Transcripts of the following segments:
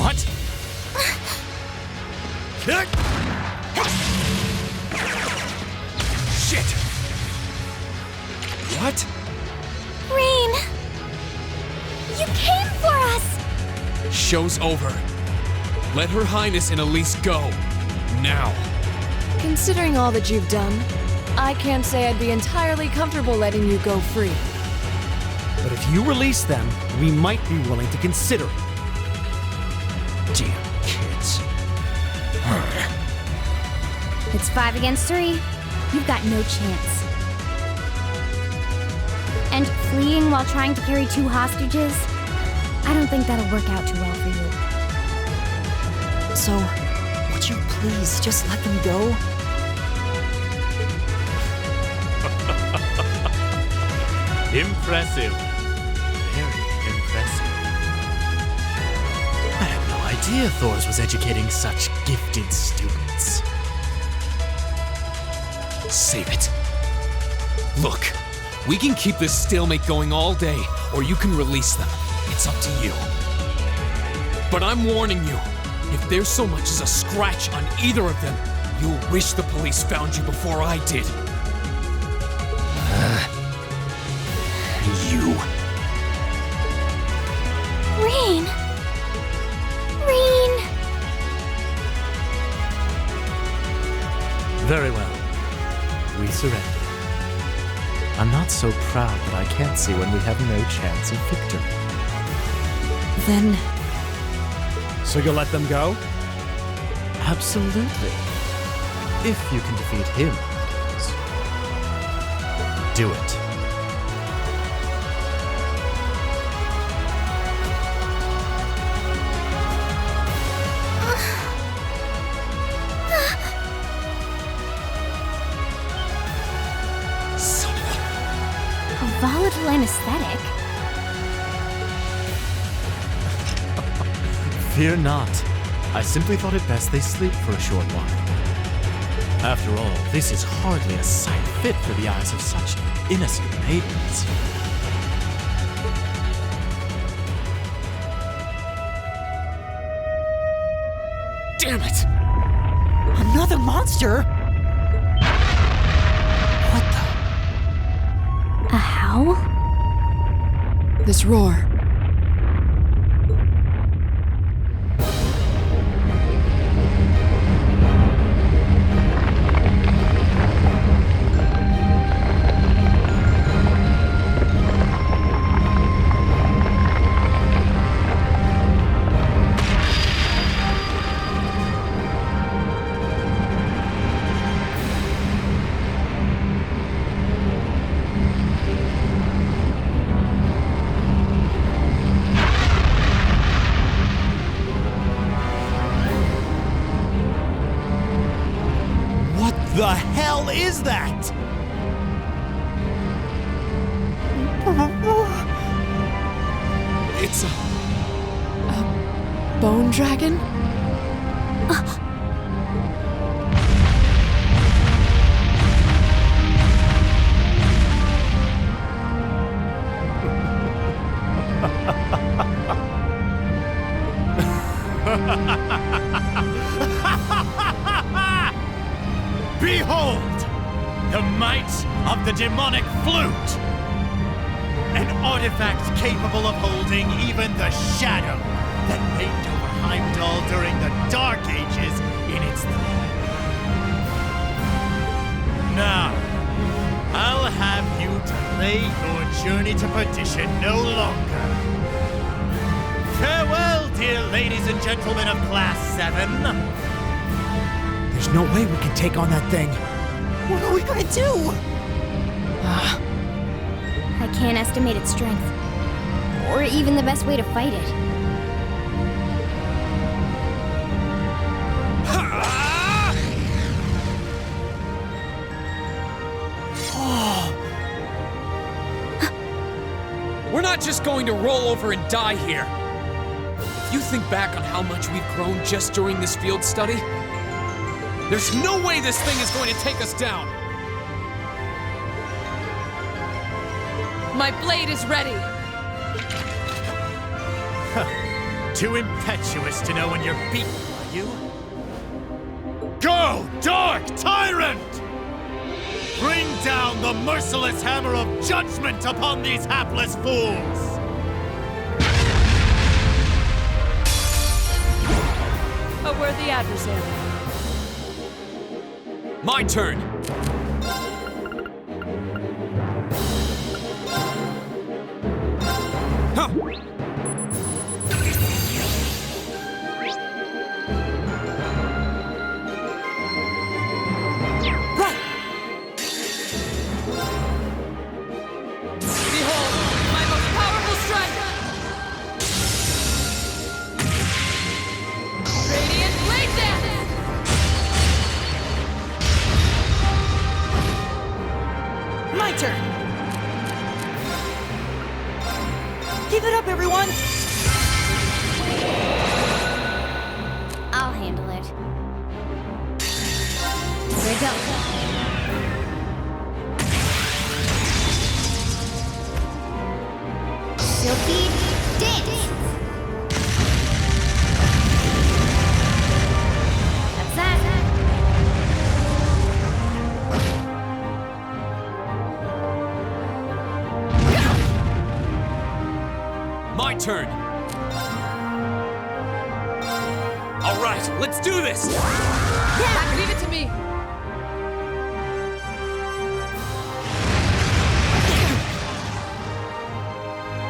What? Shit! What? Rain! You came for us! Show's over. Let Her Highness and Elise go. Now. Considering all that you've done, I can't say I'd be entirely comfortable letting you go free. But if you release them, we might be willing to consider it. Damn kids. It's 5 against 3. You've got no chance. And fleeing while trying to carry 2 hostages? I don't think that'll work out too well for you. So, would you please just let them go? Impressive. Very impressive. I had no idea Thors was educating such gifted students. Save it. Look, we can keep this stalemate going all day, or you can release them. It's up to you. But I'm warning you, if there's so much as a scratch on either of them, you'll wish the police found you before I did. You. Rain! Rain! Very well. We surrender. I'm not so proud that I can't see when we have no chance of victory. Then, So you'll let them go? Absolutely. If you can defeat him, that is. Do it. Son of A volatile anesthetic? Fear not. I simply thought it best they sleep for a short while. After all, this is hardly a sight fit for the eyes of such innocent maidens. Damn it! another monster? What A howl? the? This roar. The hell is that? It's a Bone dragon? Behold! The might of the demonic flute! An artifact capable of holding even the shadow that reigned over Heimdall during the Dark Ages in its thrall. Now, I'll have you delay your journey to perdition no longer. Farewell, dear ladies and gentlemen of Class 7. There's no way we can take on that thing. What are we gonna do? I can't estimate its strength. Or even the best way to fight it. We're not just going to roll over and die here. If you think back on how much we've grown just during this field study, there's no way this thing is going to take us down. My blade is ready. Too impetuous to know when you're beaten, are you? Go, Dark Tyrant! Bring down the merciless hammer of judgment upon these hapless fools! A worthy adversary. My turn! Huh. My turn! Give it up, everyone! I'll handle it. Here we go. Silky dance! That's that. My turn! All right, let's do this! Yeah, leave it to me.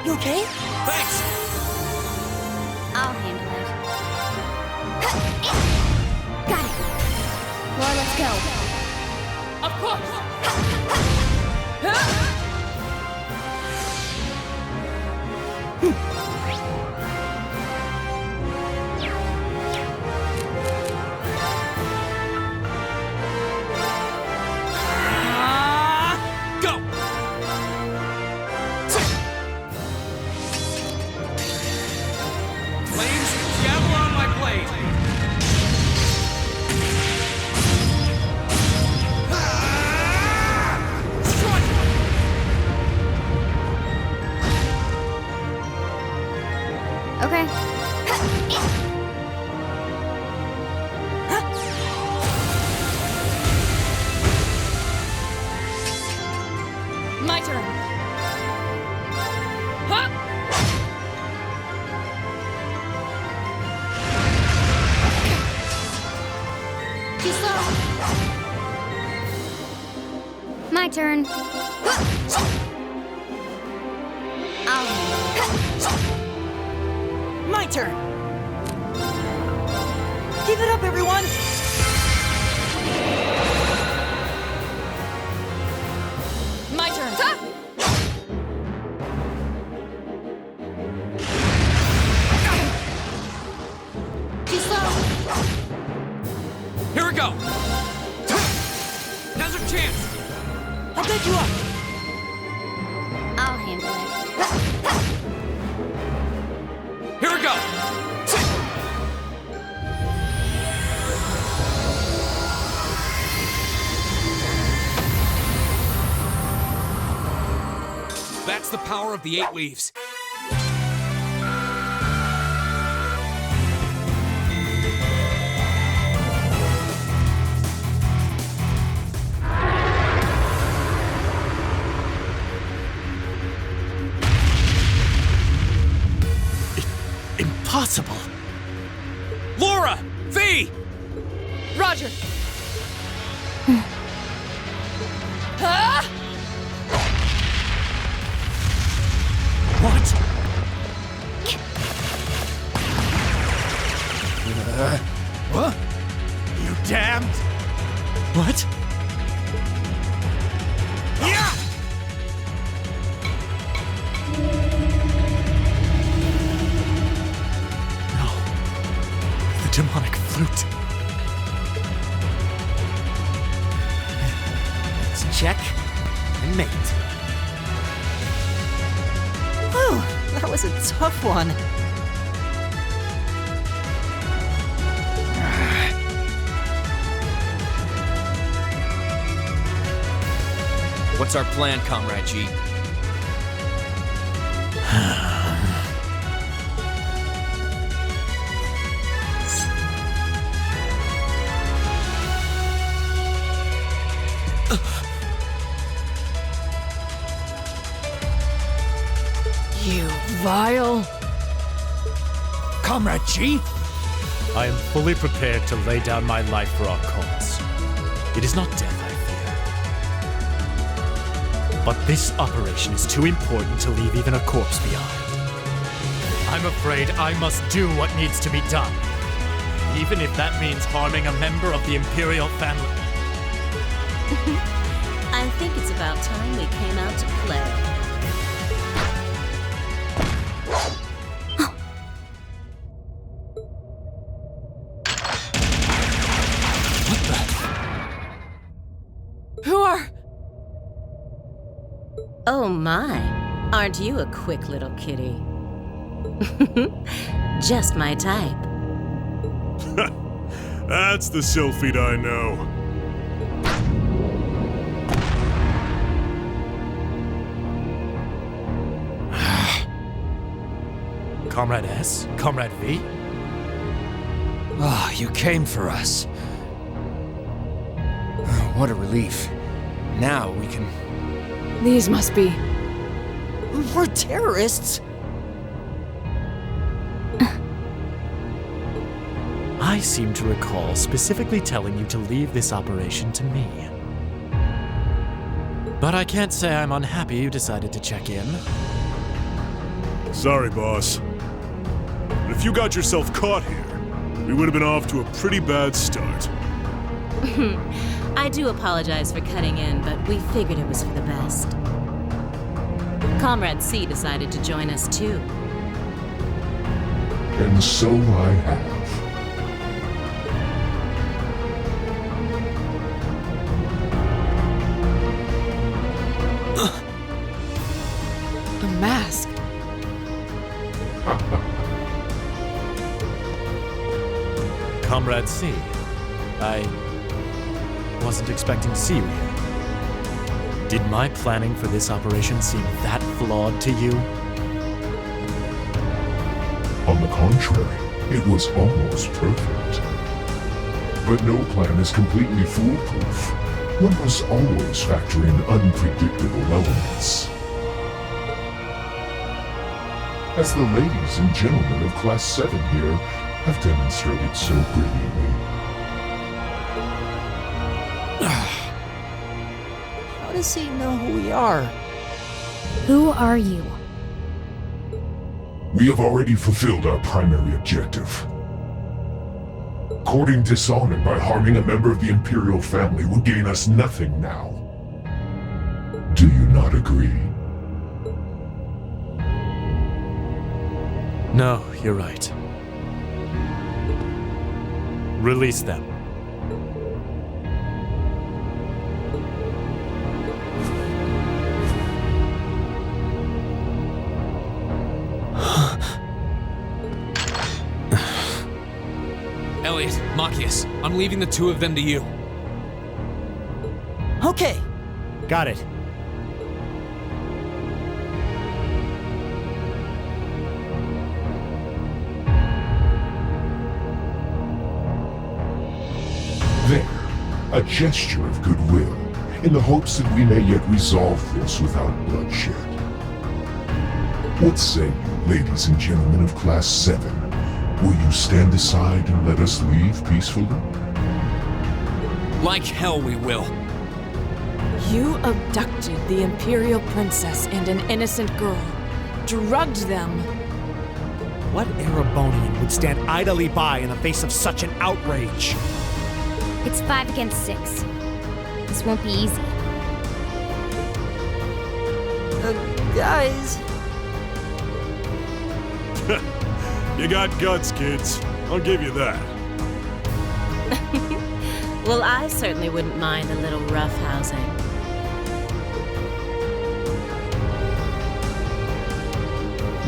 You okay? Thanks! I'll handle it. Got it. Laura, let's go. Of course. Go! Flames, gather on my blade! Okay. My turn. Huh? Too slow. My turn. I'll handle it. My turn! Give it up, everyone! My turn. Too slow. Here we go! Now's our chance! I'll pick you up! I'll handle it. Here we go! That's the power of the 8 leaves. Impossible! Laura! V! Roger. Huh? What? What? You damned! What? Yeah! No. The demonic flute. Let's check and mate. Whew, that was a tough one. What's our plan, Comrade G? vile. Comrade G? I am fully prepared to lay down my life for our cause. It is not death I fear. But this operation is too important to leave even a corpse behind. I'm afraid I must do what needs to be done, even if that means harming a member of the Imperial family. I think it's about time we came out to play. Who are... Oh my, aren't you a quick little kitty? Just my type. That's the Sylphid I know. Comrade S? Comrade V? Ah, you came for us. What a relief. Now we can... These must be... We're terrorists. I seem to recall specifically telling you to leave this operation to me. But I can't say I'm unhappy you decided to check in. Sorry, boss. But if you got yourself caught here, we would have been off to a pretty bad start. I do apologize for cutting in, but we figured it was for the best. Comrade C decided to join us too. And so I have. a mask. Comrade C, I wasn't expecting to see you here. Did my planning for this operation seem that flawed to you? On the contrary, it was almost perfect. But no plan is completely foolproof. One must always factor in unpredictable elements. As the ladies and gentlemen of Class 7 here have demonstrated so brilliantly. How does he know who we are? Who are you? We have already fulfilled our primary objective. Courting dishonor by harming a member of the Imperial family will gain us nothing now. Do you not agree? No, you're right. Release them. Elliot, Machias, I'm leaving the two of them to you. Okay. Got it. There, a gesture of goodwill, in the hopes that we may yet resolve this without bloodshed. What say you, ladies and gentlemen of Class 7? Will you stand aside and let us leave peacefully? Like hell we will. You abducted the Imperial Princess and an innocent girl. Drugged them. What Erebonian would stand idly by in the face of such an outrage? It's 5 against 6. This won't be easy. Guys. You got guts, kids. I'll give you that. Well, I certainly wouldn't mind a little roughhousing.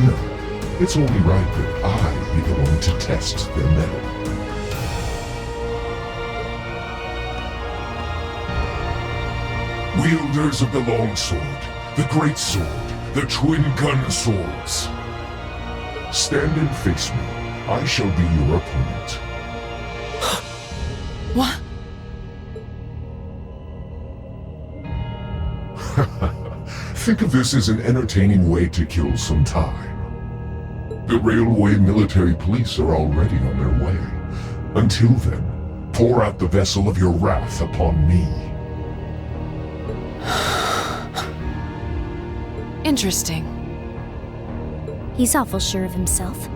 No, it's only right that I be the one to test their mettle. Wielders of the long sword, the great sword, the twin gun swords. Stand and face me. I shall be your opponent. What? Think of this as an entertaining way to kill some time. The railway military police are already on their way. Until then, pour out the vessel of your wrath upon me. Interesting. He's awful sure of himself.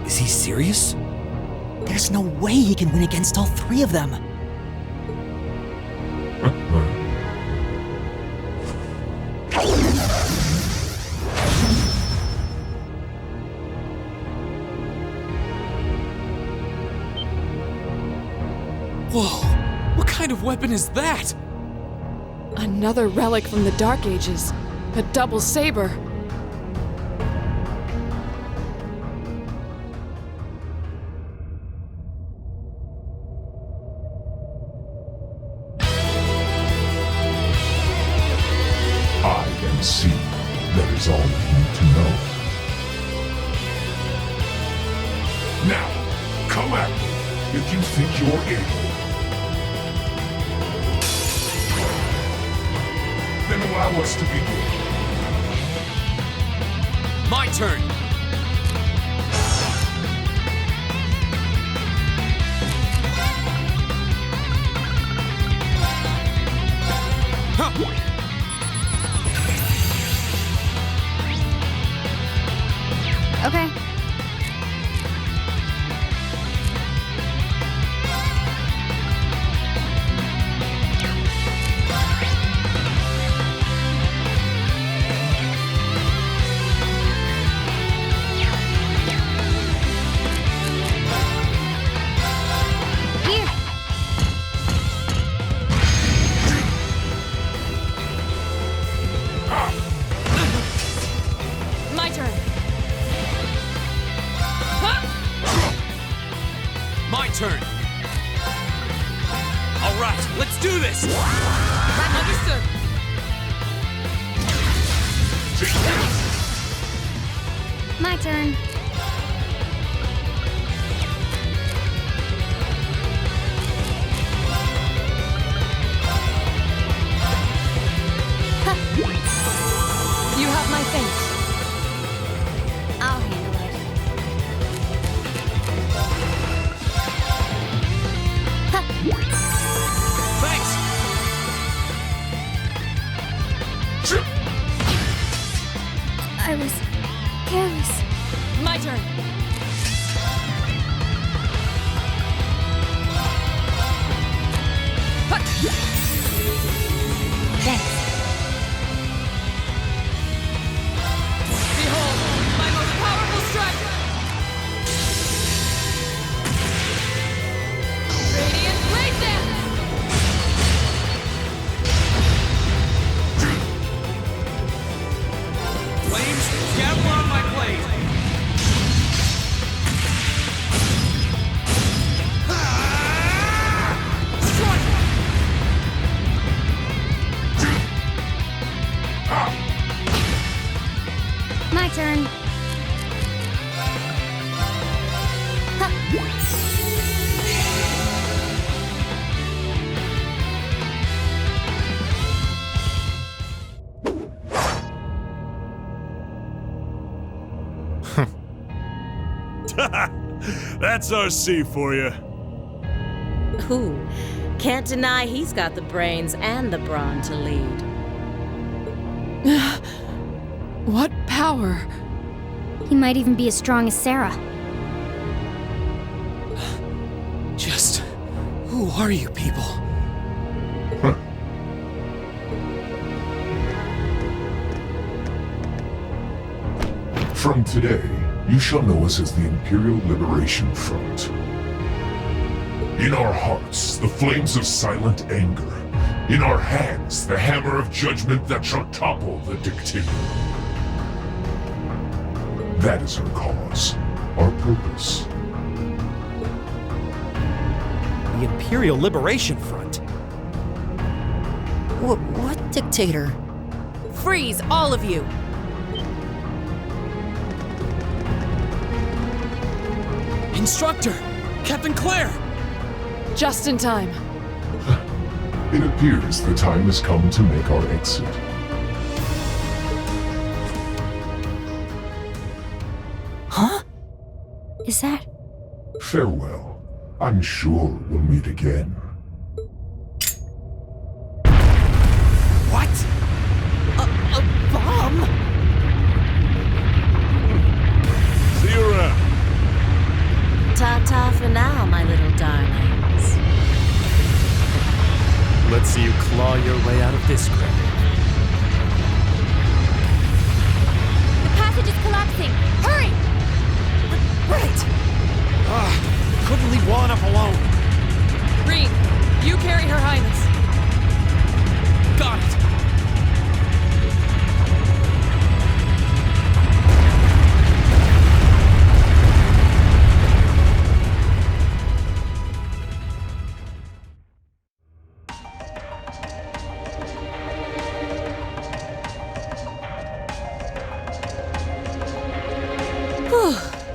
Is he serious? There's no way he can win against all three of them. Whoa! What kind of weapon is that? Another relic from the Dark Ages. A double saber. I am Xseed. That is all you need to know. Now, come at me if you think you're able. Then allow us to begin. My turn! Huh. Okay. Here. My turn. My turn! Alright, let's do this! Understood. My turn. You have my thanks. I'll handle it. Thanks! I was careless. My turn. Thanks. Behold, my most powerful strike! Radiant Blade Dance! Flames, gather on my blade! My turn. That's RC for you. Ooh, can't deny he's got the brains and the brawn to lead. What power? He might even be as strong as Sarah. Just... who are you people? From today, you shall know us as the Imperial Liberation Front. In our hearts, the flames of silent anger. In our hands, the hammer of judgment that shall topple the dictator. That is our cause, our purpose. The Imperial Liberation Front? What dictator? Freeze, all of you! Instructor! Captain Claire! Just in time. It appears the time has come to make our exit. Huh? Is that... Farewell. I'm sure we'll meet again. What? A bomb? See you around. Ta-ta for now, my little darlings. Let's see you claw your way out of this grave. The passage is collapsing! Hurry! Right! Couldn't leave Juan up alone. Reed, you carry Her Highness. Got it!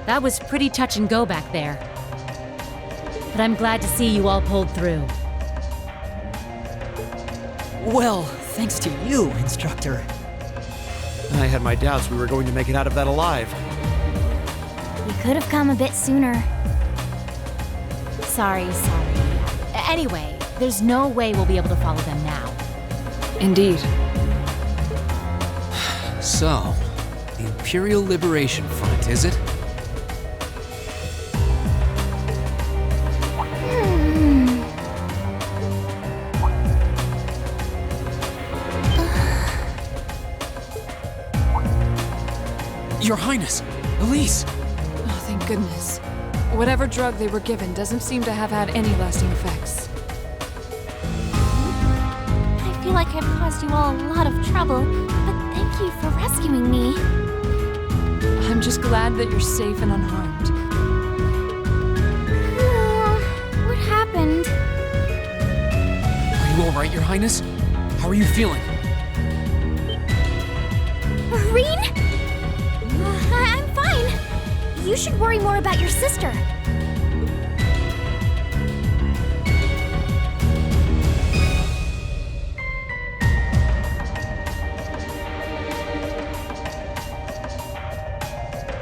That was pretty touch and go back there. But I'm glad to see you all pulled through. Well, thanks to you, Instructor. I had my doubts we were going to make it out of that alive. You could have come a bit sooner. Sorry. Anyway, there's no way we'll be able to follow them now. Indeed. So, the Imperial Liberation Front, is it? Your Highness! Elise! Oh, thank goodness. Whatever drug they were given doesn't seem to have had any lasting effects. I feel like I've caused you all a lot of trouble, but thank you for rescuing me. I'm just glad that you're safe and unharmed. What happened? Are you alright, Your Highness? How are you feeling? Marine? I'm fine. You should worry more about your sister.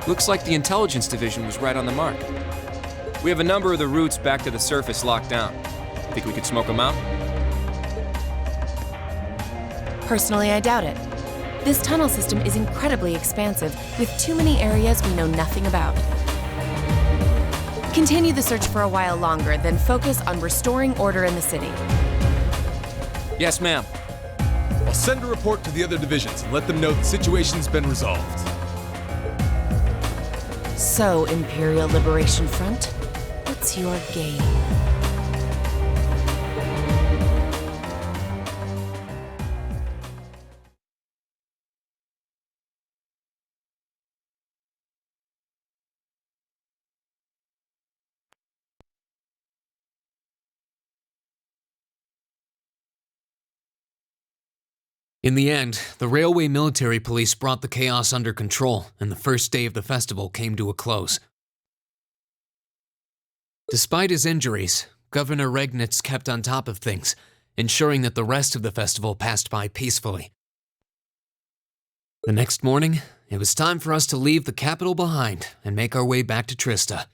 Looks like the intelligence division was right on the mark. We have a number of the routes back to the surface locked down. Think we could smoke them out? Personally, I doubt it. This tunnel system is incredibly expansive, with too many areas we know nothing about. Continue the search for a while longer, then focus on restoring order in the city. Yes, ma'am. I'll send a report to the other divisions and let them know the situation's been resolved. So, Imperial Liberation Front, what's your game? In the end, the railway military police brought the chaos under control, and the first day of the festival came to a close. Despite his injuries, Governor Regnitz kept on top of things, ensuring that the rest of the festival passed by peacefully. The next morning, it was time for us to leave the capital behind and make our way back to Trista.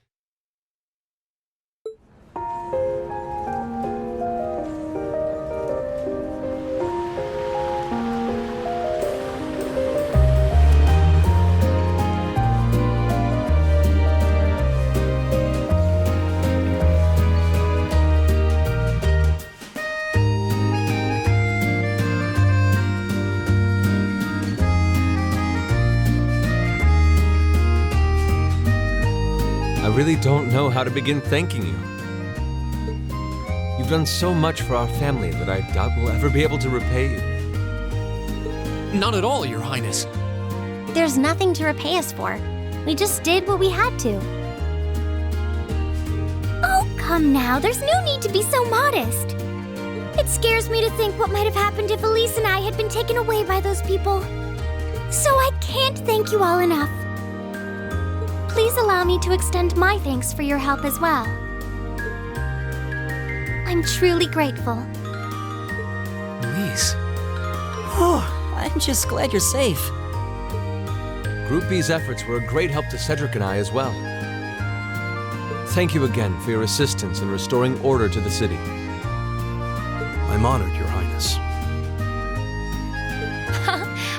I really don't know how to begin thanking you. You've done so much for our family that I doubt we'll ever be able to repay you. Not at all, Your Highness. There's nothing to repay us for. We just did what we had to. Oh, come now. There's no need to be so modest. It scares me to think what might have happened if Elise and I had been taken away by those people. So I can't thank you all enough. Please allow me to extend my thanks for your help as well. I'm truly grateful. Elise. Oh, I'm just glad you're safe. Group B's efforts were a great help to Cedric and I as well. Thank you again for your assistance in restoring order to the city. I'm honored, Your Highness.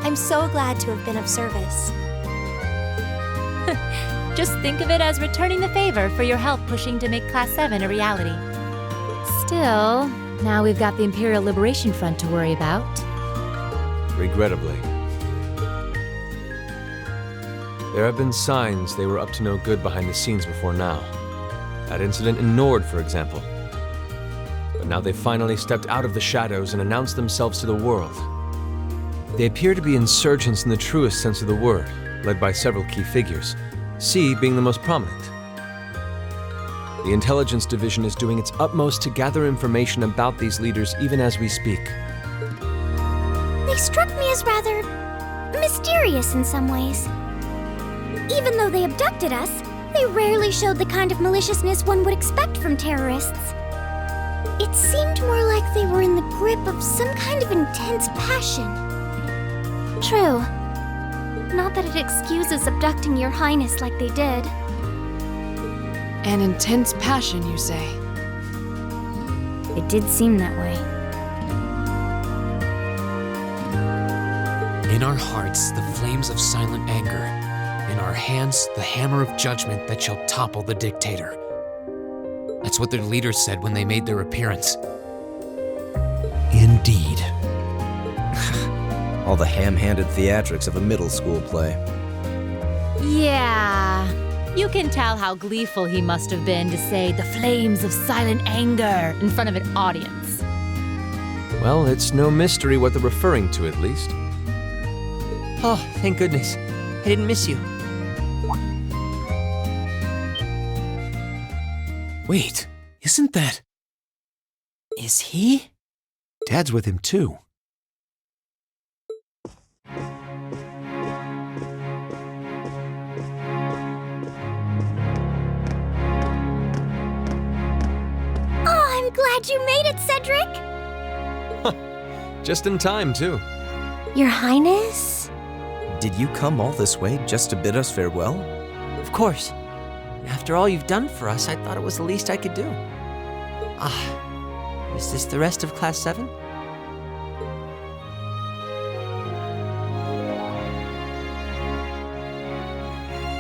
I'm so glad to have been of service. Just think of it as returning the favor for your help pushing to make Class 7 a reality. Still, now we've got the Imperial Liberation Front to worry about. Regrettably. There have been signs they were up to no good behind the scenes before now. That incident in Nord, for example. But now they've finally stepped out of the shadows and announced themselves to the world. They appear to be insurgents in the truest sense of the word, led by several key figures, C being the most prominent. The Intelligence Division is doing its utmost to gather information about these leaders even as we speak. They struck me as rather mysterious in some ways. Even though they abducted us, they rarely showed the kind of maliciousness one would expect from terrorists. It seemed more like they were in the grip of some kind of intense passion. True. Not that it excuses abducting Your Highness like they did. An intense passion, you say? It did seem that way. In our hearts, the flames of silent anger. In our hands, the hammer of judgment that shall topple the dictator. That's what their leaders said when they made their appearance. Indeed. All the ham-handed theatrics of a middle school play. Yeah. You can tell how gleeful he must have been to say the flames of silent anger in front of an audience. Well, it's no mystery what they're referring to, at least. Oh, thank goodness. I didn't miss you. Wait, isn't that... Is he? Dad's with him, too. I'm glad you made it, Cedric! Just in time, too. Your Highness? Did you come all this way just to bid us farewell? Of course. After all you've done for us, I thought it was the least I could do. Is this the rest of Class 7?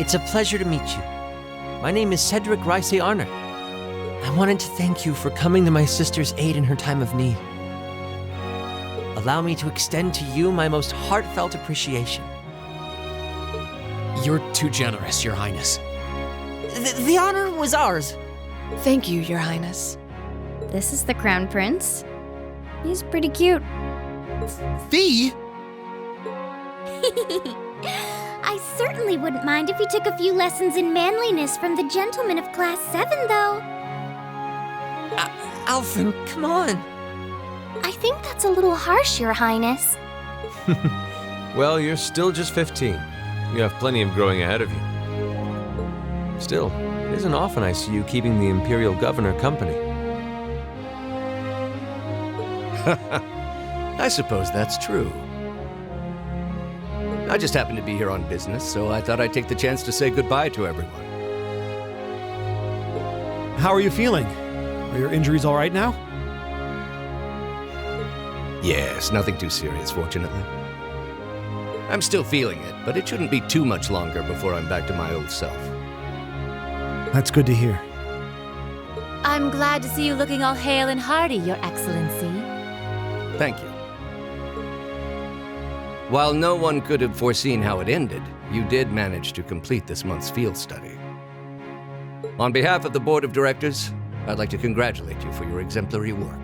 It's a pleasure to meet you. My name is Cedric Rice Arner. I wanted to thank you for coming to my sister's aid in her time of need. Allow me to extend to you my most heartfelt appreciation. You're too generous, Your Highness. The honor was ours. Thank you, Your Highness. This is the Crown Prince. He's pretty cute. Fee? I certainly wouldn't mind if he took a few lessons in manliness from the gentlemen of Class 7, though. Alphen, come on. I think that's a little harsh, Your Highness. Well, you're still just 15. You have plenty of growing ahead of you. Still, it isn't often I see you keeping the Imperial Governor company. I suppose that's true. I just happened to be here on business, so I thought I'd take the chance to say goodbye to everyone. How are you feeling? Are your injuries all right now? Yes, nothing too serious, fortunately. I'm still feeling it, but it shouldn't be too much longer before I'm back to my old self. That's good to hear. I'm glad to see you looking all hale and hearty, Your Excellency. Thank you. While no one could have foreseen how it ended, you did manage to complete this month's field study. On behalf of the Board of Directors, I'd like to congratulate you for your exemplary work.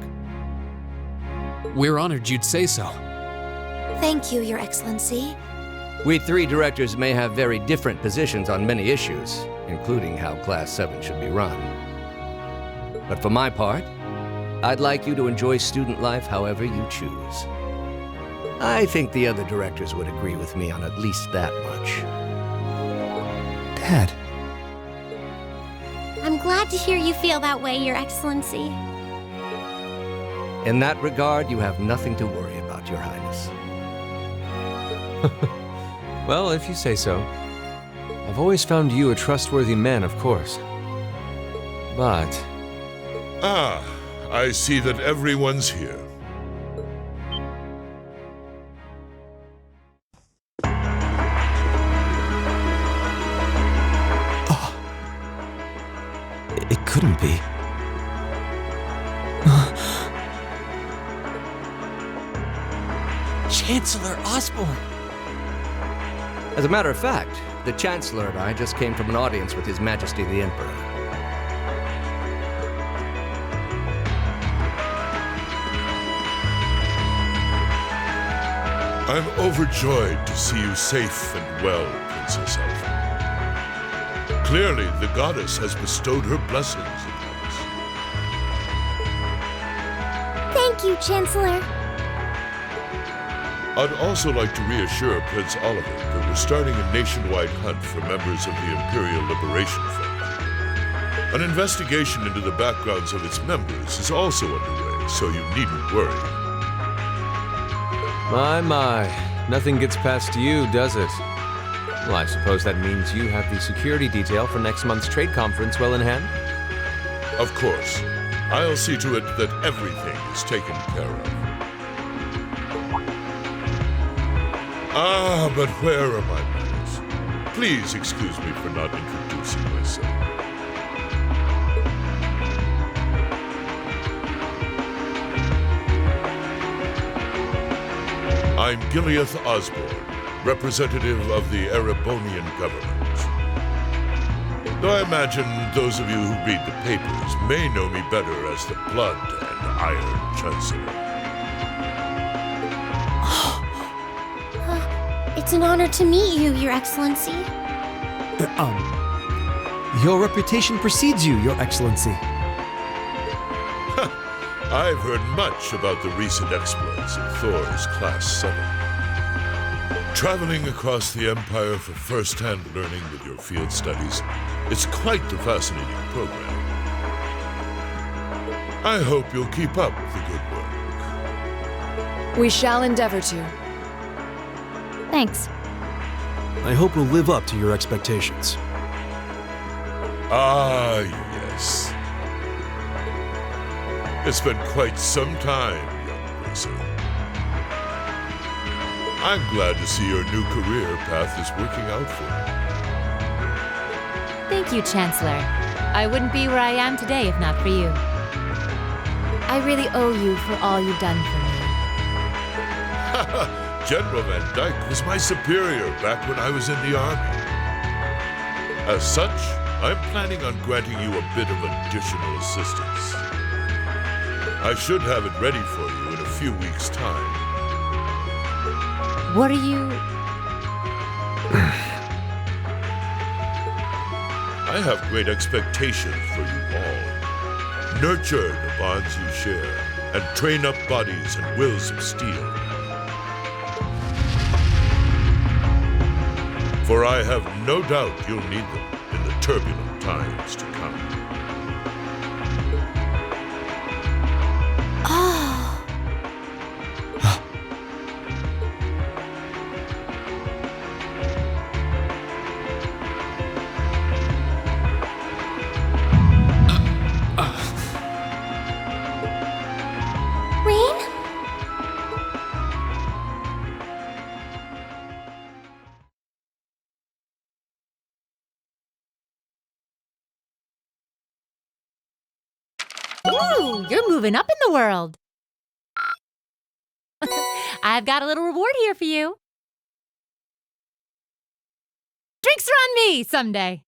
We're honored you'd say so. Thank you, Your Excellency. We three directors may have very different positions on many issues, including how Class 7 should be run. But for my part, I'd like you to enjoy student life however you choose. I think the other directors would agree with me on at least that much. Dad. I'm glad to hear you feel that way, Your Excellency. In that regard, you have nothing to worry about, Your Highness. Well, if you say so. I've always found you a trustworthy man, of course. But... Ah, I see that everyone's here. It couldn't be. Chancellor Osborne! As a matter of fact, the Chancellor and I just came from an audience with His Majesty the Emperor. I'm overjoyed to see you safe and well, Princess Alpha. Clearly, the goddess has bestowed her blessings upon us. Thank you, Chancellor. I'd also like to reassure Prince Oliver that we're starting a nationwide hunt for members of the Imperial Liberation Front. An investigation into the backgrounds of its members is also underway, so you needn't worry. My. Nothing gets past you, does it? Well, I suppose that means you have the security detail for next month's trade conference well in hand? Of course. I'll see to it that everything is taken care of. Ah, but where are my manners? Please excuse me for not introducing myself. I'm Gileath Osborne, representative of the Erebonian government. Though I imagine those of you who read the papers may know me better as the Blood and Iron Chancellor. It's an honor to meet you, Your Excellency. Your reputation precedes you, Your Excellency. I've heard much about the recent exploits of Thor's Class 7. Traveling across the Empire for first-hand learning with your field studies, it's quite the fascinating program. I hope you'll keep up the good work. We shall endeavor to. Thanks. I hope we'll live up to your expectations. Ah, yes. It's been quite some time, young racer. I'm glad to see your new career path is working out for you. Thank you, Chancellor. I wouldn't be where I am today if not for you. I really owe you for all you've done for me. General Van Dyke was my superior back when I was in the Army. As such, I'm planning on granting you a bit of additional assistance. I should have it ready for you in a few weeks' time. What are you... I have great expectations for you all. Nurture the bonds you share, and train up bodies and wills of steel. For I have no doubt you'll need them in the turbulent times to come. Ooh, you're moving up in the world. I've got a little reward here for you. Drinks are on me someday.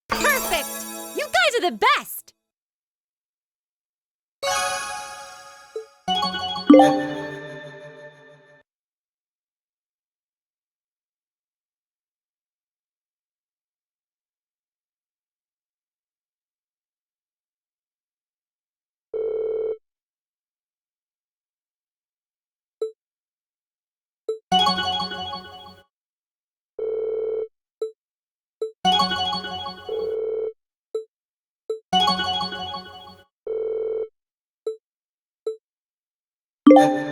Perfect! You guys are the best! EP89.